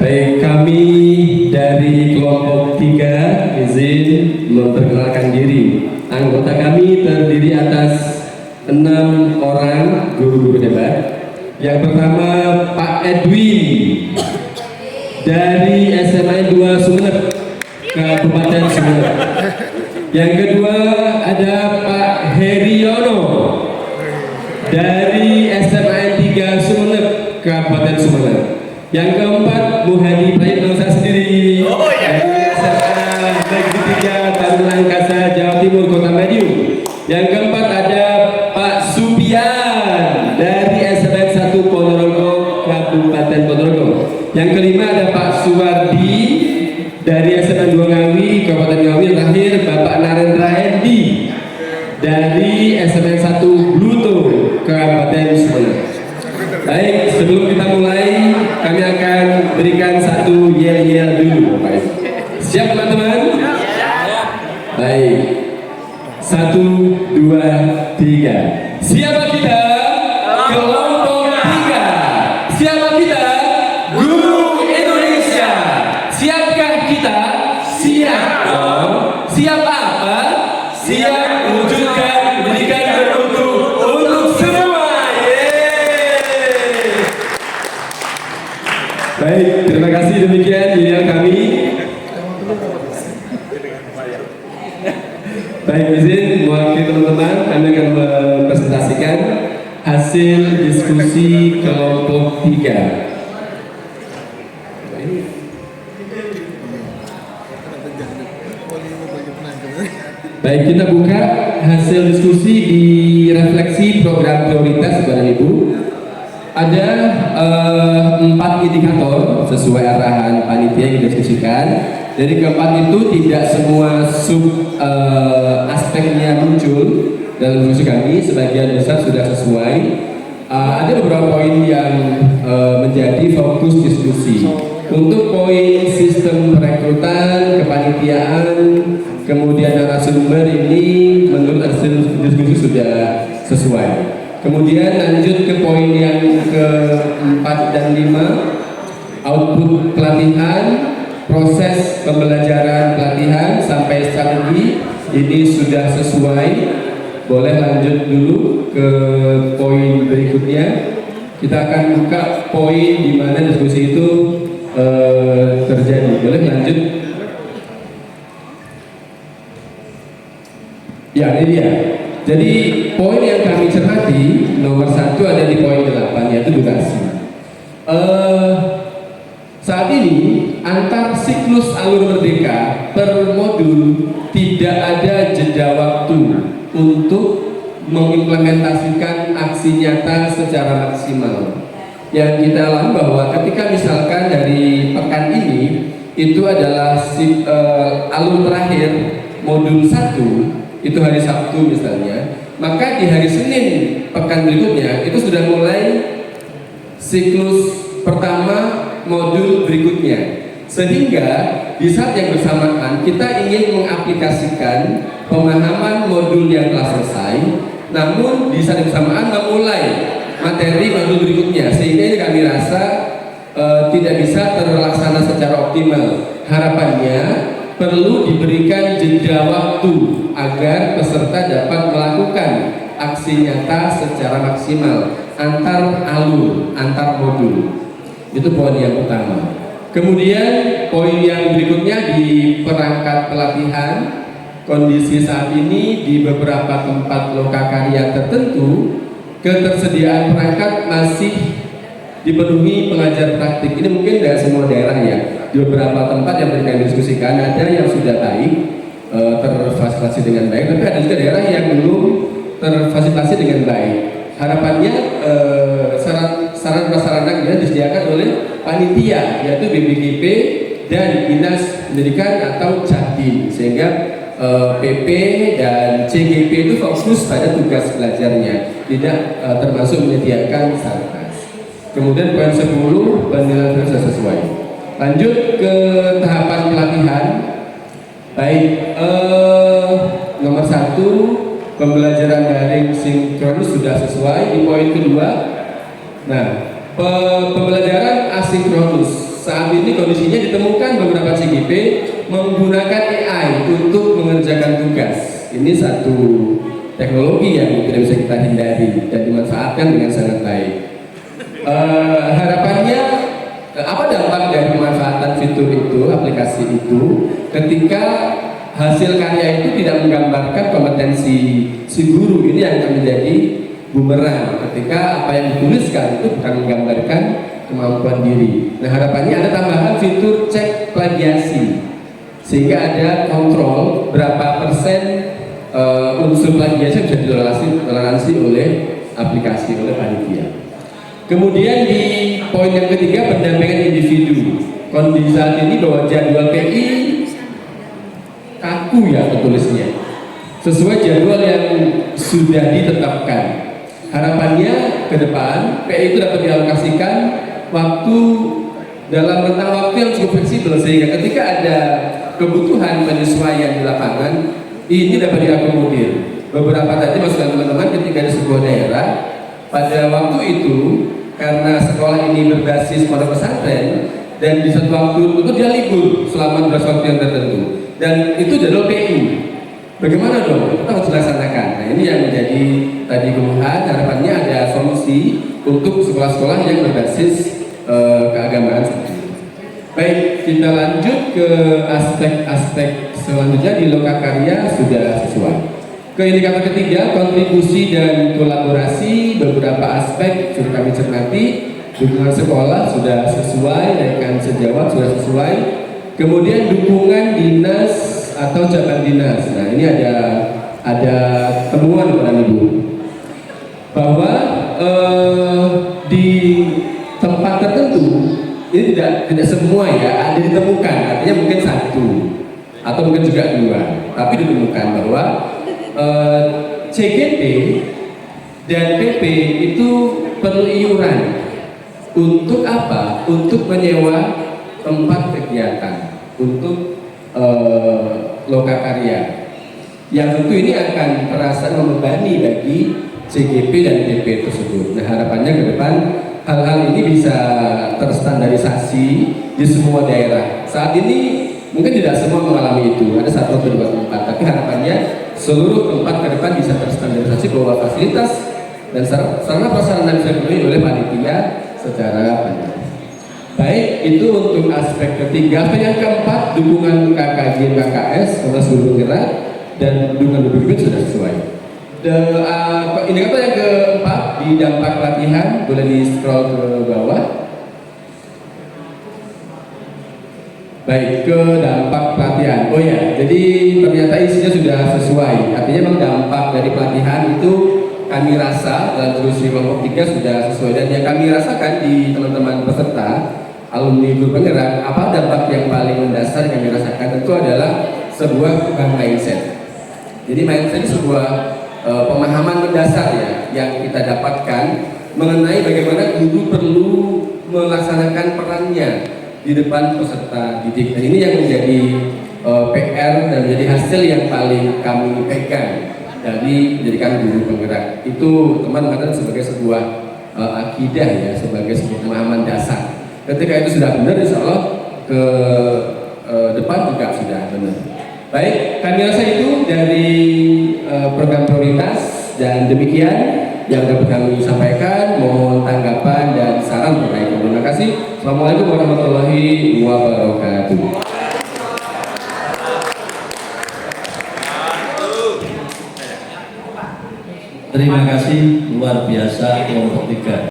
Baik, kami dari kelompok 3 izin memperkenalkan diri. Anggota kami terdiri atas 6 orang guru-guru hebat. Yang pertama Pak Edwin dari SMA 2 Sumeneb, Kabupaten Sumeneb. Yang kedua ada Pak Heriono dari SMA 3 Sumeneb, Kabupaten Sumeneb. Yang keempat Muhadi Prayitno saya sendiri dari SMA Negeri 3 Taruna Angkasa Jawa Timur Kota Madiun. Yang keempat ada Pak Supian dari SMA 1 Ponorogo Kabupaten Ponorogo. Yang kelima ada Pak Suwardi dari SMA 2 Ngawi Kabupaten Ngawi. Terakhir Bapak Narendra Endi dari SMA 1 Bluto Kabupaten Sumeneb. Baik, sebelum kita mulai, kami akan berikan satu yel-yel dulu. Baik. Siap teman-teman? Baik. 1, 2, 3. Siapa kita? Kelompok 3. Siapa kita? Guru Indonesia. Siapkah kita? Siap dong. Siap apa? Siap wujudkan pendidikan bermutu untuk semua. Baik, terima kasih, demikian yel kami. Baik, izin mewakili teman-teman, kami akan mempresentasikan hasil diskusi kelompok 3. Baik, kita buka hasil diskusi di refleksi program prioritas Bapak Ibu. Ada 4 indikator sesuai arahan panitia yang didiskusikan. Dari keempat itu tidak semua aspeknya muncul dalam diskusi kami, sebagian besar sudah sesuai. Ada beberapa poin yang menjadi fokus diskusi. Untuk poin sistem perekrutan, kepanitiaan, kemudian narasumber ini menurut hasil diskusi sudah sesuai. Kemudian lanjut ke poin yang ke-4 dan 5, output pelatihan, proses pembelajaran pelatihan sampai strategi ini sudah sesuai. Boleh lanjut dulu ke poin berikutnya. Kita akan buka poin di mana diskusi itu terjadi. Boleh lanjut. Ya, ini dia. Jadi poin yang kami cermati nomor 1 ada di poin 8, yaitu durasi. Saat ini antar siklus alur merdeka per modul tidak ada jeda waktu untuk mengimplementasikan aksi nyata secara maksimal. Yang kita alami bahwa ketika misalkan dari pekan ini itu adalah alur terakhir modul 1, itu hari Sabtu misalnya, maka di hari Senin pekan berikutnya itu sudah mulai siklus pertama modul berikutnya, sehingga di saat yang bersamaan kita ingin mengaplikasikan pemahaman modul yang telah selesai, namun di saat yang bersamaan memulai materi modul berikutnya, sehingga ini kami rasa tidak bisa terlaksana secara optimal. Harapannya perlu diberikan jeda waktu agar peserta dapat melakukan aksi nyata secara maksimal antar alur, antar modul. Itu poin yang pertama. Kemudian poin yang berikutnya di perangkat pelatihan. Kondisi saat ini di beberapa tempat lokakarya tertentu ketersediaan perangkat masih dipenuhi pengajar praktik. Ini mungkin dari semua daerah ya. Di beberapa tempat yang mereka diskusikan ada yang sudah baik, terfasilitasi dengan baik, tapi ada juga daerah yang belum terfasilitasi dengan baik. Harapannya sarana prasarana yang disediakan oleh panitia, yaitu BPKP dan Dinas Pendidikan atau Jaktim, sehingga PP dan CGP itu fokus pada tugas belajarnya, tidak termasuk menyediakan sarkas. Kemudian poin 10 penilaian sudah sesuai. Lanjut ke tahapan pelatihan. Baik, nomor 1 pembelajaran daring sinkronus sudah sesuai. Di poin kedua, nah pembelajaran asinkronus saat ini kondisinya ditemukan beberapa CGP menggunakan AI untuk mengerjakan tugas. Ini satu teknologi yang tidak bisa kita hindari dan dimanfaatkan dengan sangat baik. Harapannya apa dampak dari pemanfaatan fitur itu, aplikasi itu, ketika hasil karya itu tidak menggambarkan kompetensi si guru. Ini yang akan menjadi bumerang ketika apa yang dituliskan itu bukan menggambarkan kemampuan diri. Nah, harapannya ada tambahan fitur cek plagiasi sehingga ada kontrol berapa persen unsur plagiasi bisa ditoleransi oleh aplikasi, oleh panitia. Kemudian di poin yang ketiga, pendampingan individu. Kondisi saat ini bahwa jadwal PI kaku ya petulisnya, sesuai jadwal yang sudah ditetapkan. Harapannya ke depan PI itu dapat dialokasikan waktu dalam rentang waktu yang cukup fleksibel sehingga ketika ada kebutuhan penyesuaian di lapangan ini dapat diakomodir. Beberapa tadi masukan teman-teman ketika di sebuah daerah pada waktu itu karena sekolah ini berbasis pondok pesantren dan di satu waktu itu dia libur selama durasi waktu yang tertentu dan itu jadwal PI. Bagaimana dong? Kita harus dilaksanakan. Nah, ini yang menjadi tadi keluhan. Harapannya ada solusi untuk sekolah-sekolah yang berbasis keagamaan seperti itu. Baik, kita lanjut ke aspek-aspek selanjutnya. Di lokakarya sudah sesuai. Ke indikator ketiga, kontribusi dan kolaborasi. Beberapa aspek sudah kami cermati. Dukungan sekolah sudah sesuai, rekan sejawat sudah sesuai. Kemudian dukungan dinas atau jabatan dinas. Nah, ini ada temuan kepada Ibu bahwa di tempat tertentu ini tidak semua ya ada ditemukan, artinya mungkin satu atau mungkin juga dua, tapi ditemukan bahwa CGP dan PP itu perlu iuran untuk apa? Untuk menyewa tempat kegiatan untuk lokakarya yang tentu ini akan terasa membebani bagi CGP dan PP tersebut. Nah, harapannya ke depan hal-hal ini bisa terstandarisasi di semua daerah. Saat ini mungkin tidak semua mengalami itu, ada satu atau dua tempat, tapi harapannya seluruh tempat ke depan bisa terstandarisasi bahwa fasilitas dan sarana prasarana bisa dipenuhi oleh panitia secara banyak. Baik, itu untuk aspek ketiga. Aspek yang keempat, dukungan KKJ KKS, Komnas Guru Penggerak dan dukungan BPB sudah sesuai. Indikator yang keempat di dampak pelatihan, boleh di scroll ke bawah. Baik, ke dampak pelatihan. Oh ya, jadi ternyata isinya sudah sesuai. Artinya memang dampak dari pelatihan itu kami rasa dalam diskusi kelompok 3 sudah sesuai, dan yang kami rasakan di teman-teman peserta alumni Guru Penggerak, apa dampak yang paling mendasar yang kami rasakan itu adalah sebuah mindset. Jadi mindset ini sebuah pemahaman mendasar ya yang kita dapatkan mengenai bagaimana guru perlu melaksanakan perannya di depan peserta didik. Dan ini yang menjadi PR dan menjadi hasil yang paling kami pegang dari menjadikan Guru Penggerak. Itu teman-teman sebagai sebuah akidah ya, sebagai sebuah pemahaman dasar. Ketika itu sudah benar, insya Allah ke depan juga sudah benar. Baik, kami rasa itu dari program prioritas, dan demikian yang dapat kami sampaikan. Mohon tanggapan dan saran terkait. Terima kasih. Assalamualaikum warahmatullahi wabarakatuh. Terima kasih, luar biasa kelompok 3.